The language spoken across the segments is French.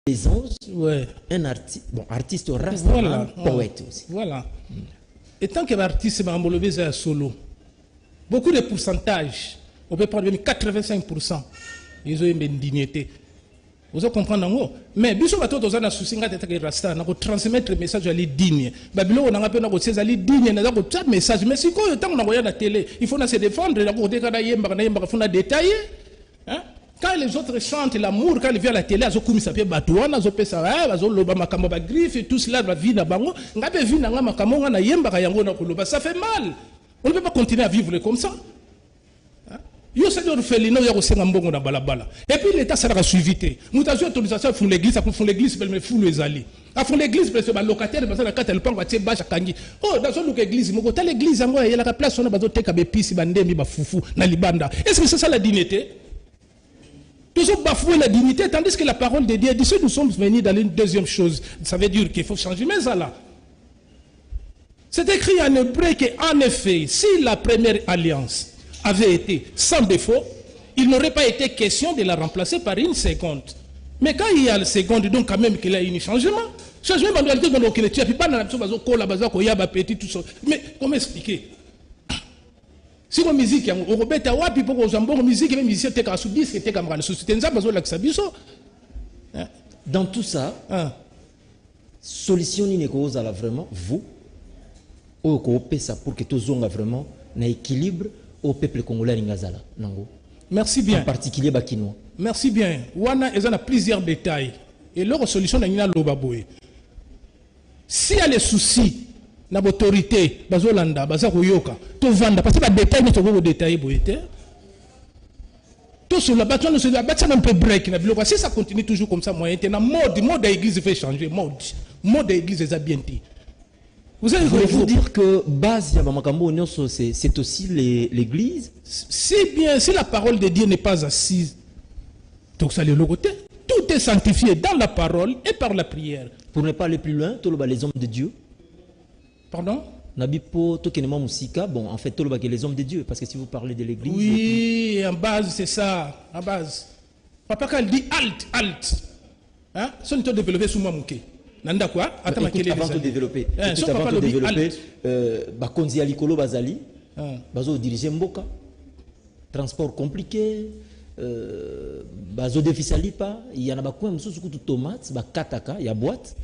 les anges, ouais. un artiste, bon, artiste rasta, Voilà. poète aussi. Voilà. Et tant que l'artiste est solo, beaucoup de pourcentages, on peut prendre même 85%, ils ont une dignité. Vous comprenez? Mais si vous avez un souci, vous transmettre le message à digne. Babylone, on a un message à digne, on a un message. Mais si vous avez un télé, il faut se défendre, il faut détailler. Quand les autres chantent l'amour, quand ils viennent à la télé, ils ont ça fait batouana, ils ont fait ça, ils ont loba makamo ba griffe et tout cela va vivre bango. Ngabe vivre nga makamo na yemba ka yango na koloba, ça fait mal. On ne peut pas continuer à vivre comme ça. Yo sa dio felino ya kosenga mbongo na balabala. Et puis l'état ça la suivité. Mutation autorisation pour l'église, pour fond l'église mais fou les ali. A fond l'église parce que ba locataire parce que la carte le pango tie bacha kangi. Oh dans son l'église, moko ta l'église yango ya la place on a bazo teka be pisi ba ndembi ba fufu na libanda. Est-ce que c'est ça la dignité? Toujours bafouer la dignité, tandis que la parole de Dieu dit que nous sommes venus dans une deuxième chose. Ça veut dire qu'il faut changer. Mais ça là, c'est écrit en hébreu qu'en effet, si la première alliance avait été sans défaut, il n'aurait pas été question de la remplacer par une seconde. Mais quand il y a la seconde, donc quand même qu'il y a un changement. Changement de réalité, donc il n'y a pas de petit tout ça. Mais comment expliquer? Si la musique, on rebête à wapi pour que on musique, même musique, t'es qu'à subir, t'es qu'à me société, nous avons besoin de ça. Dans tout ça, solution ni cause à la vraiment vous, au coopé ça pour que tout zonga vraiment un équilibre au peuple congolais n'ingazala nango. Merci bien. En particulier bakinois. Merci bien. Wana ils ont plusieurs détails et leur solution n'a lobaboé. S'il y a les soucis na autorité bazolanda bazakoyoka to vanda parce que ba détail ne toko détailler boyete to sur la bâton se la bâton un peu break na biloko si ça continue toujours comme ça moyen na mode d'église fait changer mode d'église est bien dit. Vous allez vous dire que base ya makambo nyonso c'est aussi l'église. Si bien si la parole de Dieu n'est pas assise donc ça le côté tout est sanctifié dans la parole et par la prière. Pour ne pas aller plus loin, tout les hommes de Dieu. Pardon? Nabipo tokenema musika, bon en fait tout les hommes de Dieu parce que si vous parlez de l'église. Oui, en base c'est ça, en base. Papa quand il dit halt. Hein? Si on te développer sous moi mouké. Nanda quoi? Attends avant de développer. Avant de développer bakonzi alikolo bazali. Bazo diriger mboka. Transport compliqué. Bazo déficalipa, il y en a bakwa msusu kutu tomates, bakataka, il y a boîte.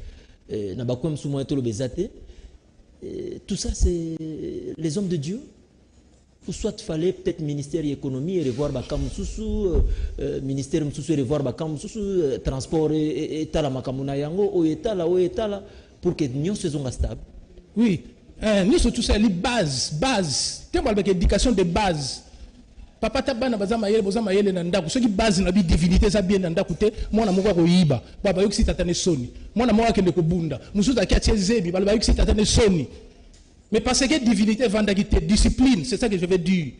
Na bakwa msusu moyeto lo bezate. Tout ça, c'est les hommes de Dieu. Ou soit fallait peut-être ministère de l'économie et revoir Bakam Soussou, ministère de revoir Bakam Soussou, transport et tala makamuna yango, ou etala, pour que nous soyons stables. Oui, nous sommes tous les bases. Tu vois, avec l'éducation de base. Papa tabana bazama yele nandaku soki base na bi divinité za bien nandaku te mwana moko ko yiba baba yoksi tatane soni mwana moko akende ko bunda musuza kiatie zebi baba yoksi tatane soni mais parce que divinité vandaki te discipline c'est ça que je veux dire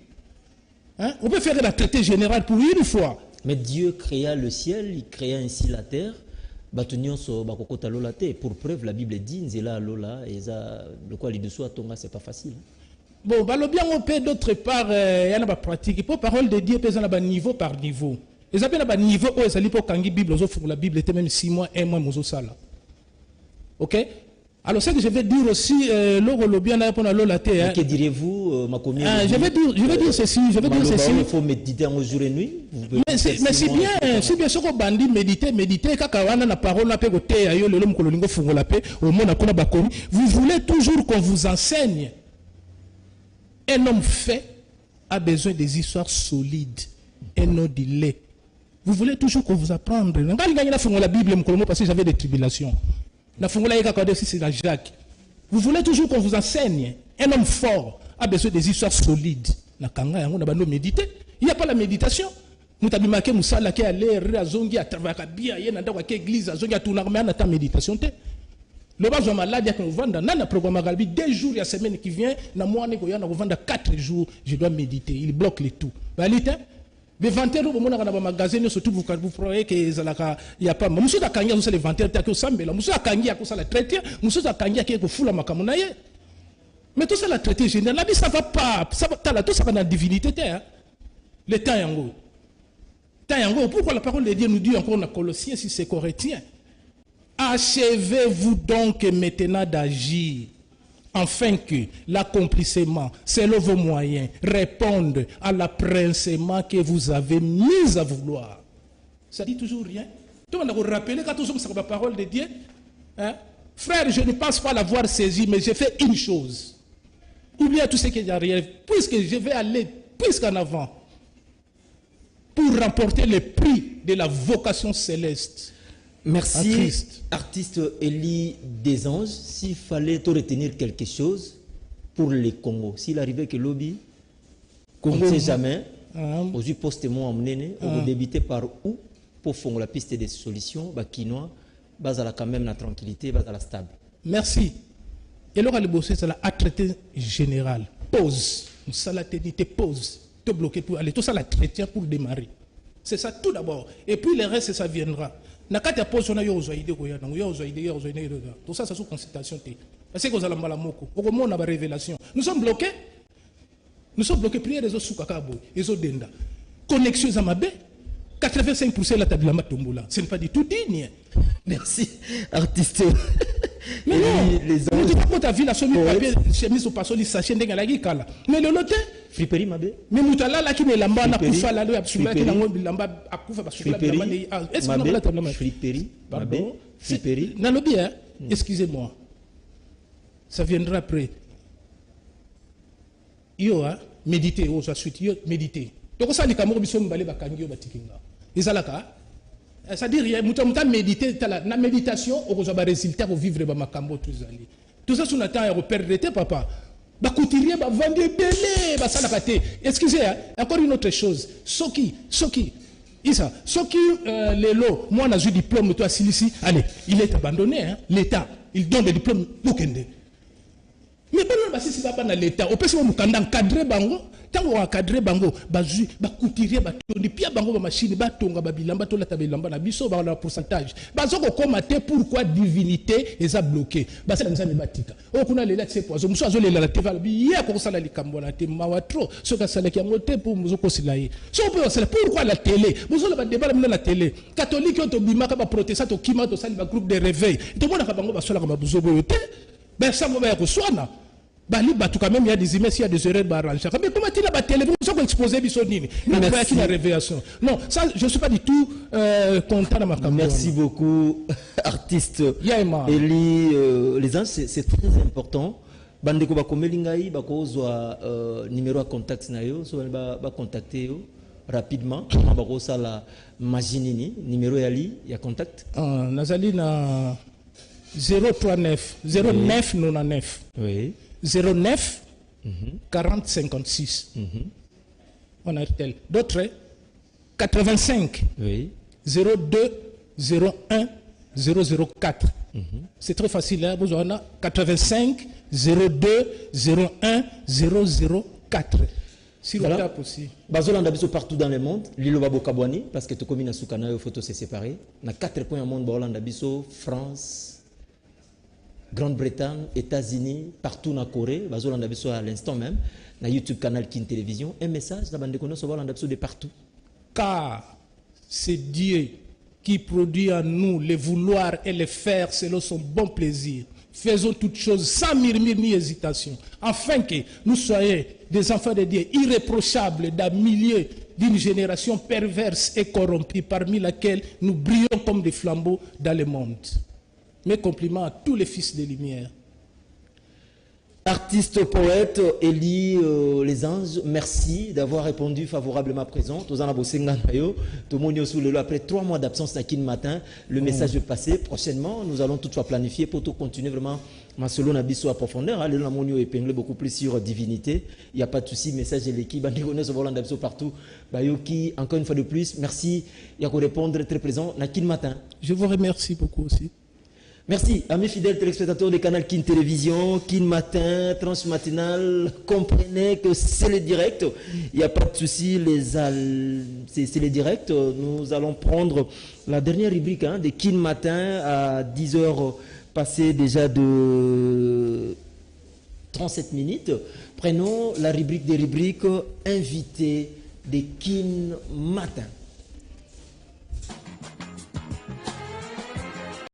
hein? On peut faire la traité générale pour une fois mais Dieu créa le ciel il créa ainsi la terre batunyon so bakokota lola te pour preuve la Bible dit nzela lola eza le quoi li dessous atonga c'est pas facile. Bon, bien on peut d'autre part, il y a une pratique. Pour parole de Dieu, il y a niveau par niveau. Ils appellent un niveau où ils allaient pour quand la Bible, la Bible était même 6 mois, 1 mois, ok? Alors, ce que je vais dire aussi, l'eau bien là pour la terre. Que diriez-vous, ma commune? Je vais dire ceci, Il faut méditer en jour et nuit. Mais c'est bien, ce qu'on bandit, méditer, kakawana na parole na pe côté ayo le l'homme kololingo fungola pe au monde akona bakomi. Vous voulez toujours qu'on vous enseigne. Un homme fait a besoin des histoires solides et non du lait. Vous voulez toujours qu'on vous apprenne. La Bible parce que j'avais des tribulations. C'est la Jacques. Vous voulez toujours qu'on vous enseigne. Un homme fort a besoin des histoires solides. Il n'y a pas la méditation. Nous avons marqué Moussala qui allait à travers la Bia, il y a une église, il y a une méditation. Le bas de malade, il y a un programme 2 jours, il y a une semaine qui vient, il y a 4 jours, je dois méditer. Il bloque les tout. Les venteurs, vous avez un magasin, surtout vous croyez qu'il n'y a pas. Monsieur Dakanya, vous savez, les venteurs, monsieur Dakanya, vous savez, la traité, monsieur Dakanya, qui est au fou la makamonaye. Mais tout ça, la traité générale, la vie, ça ne va pas. Tout ça, va dans la divinité. Le temps, yango. Pourquoi la parole de Dieu nous dit encore dans Colossiens, si c'est Corinthiens? Achevez-vous donc maintenant d'agir, afin que l'accomplissement, selon vos moyens, réponde à l'apprincement que vous avez mis à vouloir. Ça dit toujours rien. Tout le monde a rappelé quand on sur la parole de Dieu. Hein? Frère, je ne pense pas l'avoir saisi, mais j'ai fait une chose. Oubliez tout ce qui est arrière, puisque je vais aller plus qu'en avant pour remporter le prix de la vocation céleste. Merci, artiste Elie Desanges. S'il fallait te retenir quelque chose pour les Congo, s'il arrivait que lobby, on ne sait jamais, aux yeux post-moi emmené, on débiter par où pour faire la piste des solutions, Bakinois, base à la quand même la tranquillité, base à la stable. Merci. Et là, le bossé, c'est la traité général. Pause. Ça la ténité, pause. Te bloquer pour aller. Tout ça, la traité pour démarrer. C'est ça tout d'abord. Et puis le reste, ça viendra. Nakata pose, on a eu aux idées, tout ça, c'est sous consultation. Parce que vous allez mal à moko. Au moins, on a une révélation. Nous sommes bloqués. Nous sommes bloqués. Priez les autres sous kakabo. Les autres denda. Connexion à ma baie. 85% de la table de tombola. Ce n'est pas du tout digne. Merci, artiste. Mais non, les gens. Tu vois, tu as vu la somme de papier, chemise au passage, sachet de la kala. Mais le loté. Friperie, ma bé. Mais Moutala, là, qui met la main, la koufa, la loi, absolument, qui n'a pas lamba, à koufa, parce que la main est. Est-ce que vous avez la table? Friperie, ma bé. Friperie. Non, le bien, excusez-moi. Ça viendra après. Yo, méditer, aux suite, yo, méditer. Donc, ça, les camerounais sont balés, bakangi, batikinga. Et ça, là, ça dit rien. Mouta méditer, la méditation, on a un résultat pour vivre dans ma cambo, tout ça. Tout ça, on attend à reperdre l'été, papa. Bah, couturier, bah, vendre belé, bah, ça, la pâté. Excusez, encore une autre chose. Soki, Isa, Soki, les lots, moi, on a eu diplôme, toi, ici, allez, il est abandonné, hein, l'État, il donne le diplôme, l'Okende. Mais bon, si c'est pas dans l'État, on peut se encadrer bango, tant qu'on encadrer bango, bazu, couturier, tourner, puis bango, machine, tonga, bilamba, tola tabilamba, na biso, la pourcentage. Bazo ko komate pourquoi divinité est à bloquer. C'est la mise batika. On connaît les lettres, c'est poison. Nous sommes la teval, bien qu'on s'en allait cambola, te mawatro, ce que ça qui a monté pour nous considérer. Pourquoi la télé? Nous sommes débat de la télé. Catholique, on te bimaka, protestant, au kima, au sali, groupe de réveil. Tout le monde a pas bango, basola, babuzo, ben ça va être soit là. Bali batu quand même il y a des images, il y a des erreurs d'arrangement. Mais comment tu la télévision pour exposer bisonini? Non, c'est la révélation. Non, ça je ne suis pas du tout content de ma campagne. Merci beaucoup artiste Elie les gens c'est très important. Bandeko ba komelingai ba kozwa numéro à contact na yo, so ba contacter yo rapidement. Ba ko sala maginini numéro yali ya contact. Nazali na 039 09 99. Oui. 09 40 56. On a tel. D'autres 85 oui. 02 01 004. C'est très facile. Hein? Vous en avez 85 02 01 004. Si voilà. On tape aussi. Bazolanda biso partout dans le monde. Lilo babo kabwani parce que tu communes à Soukana et photo c'est séparé. Na 4 points au monde Bazolanda biso France. Grande-Bretagne, États-Unis, partout en Corée, à l'instant même, dans YouTube canal Kin Télévision, un message de partout. Car c'est Dieu qui produit en nous le vouloir et le faire selon son bon plaisir. Faisons toutes choses sans murmure ni hésitation, afin que nous soyons des enfants de Dieu irréprochables d'un milieu d'une génération perverse et corrompue, parmi laquelle nous brillons comme des flambeaux dans le monde. Mes compliments à tous les fils de lumière. Artiste, poète, Elie les anges, merci d'avoir répondu favorablement présent. Après 3 mois d'absence à Kin Matin, le message est passé. Prochainement, nous allons toutefois planifier pour tout continuer vraiment ma solo nabiso à profondeur. Le Namonio épinglé beaucoup plus sur divinité. Il n'y a pas de souci, message de l'équipe. Partout. Bayoki, encore une fois de plus, merci. Il y a qu'à répondre très présent à Kin Matin. Je vous remercie beaucoup aussi. Merci, amis fidèles téléspectateurs du canal Kin Télévision, Kin Matin, Transmatinal. Comprenez que c'est le direct. Il n'y a pas de souci, c'est le direct. Nous allons prendre la dernière rubrique de Kin Matin à 10h passées déjà de 37 minutes. Prenons la rubrique des rubriques invité de Kin Matin.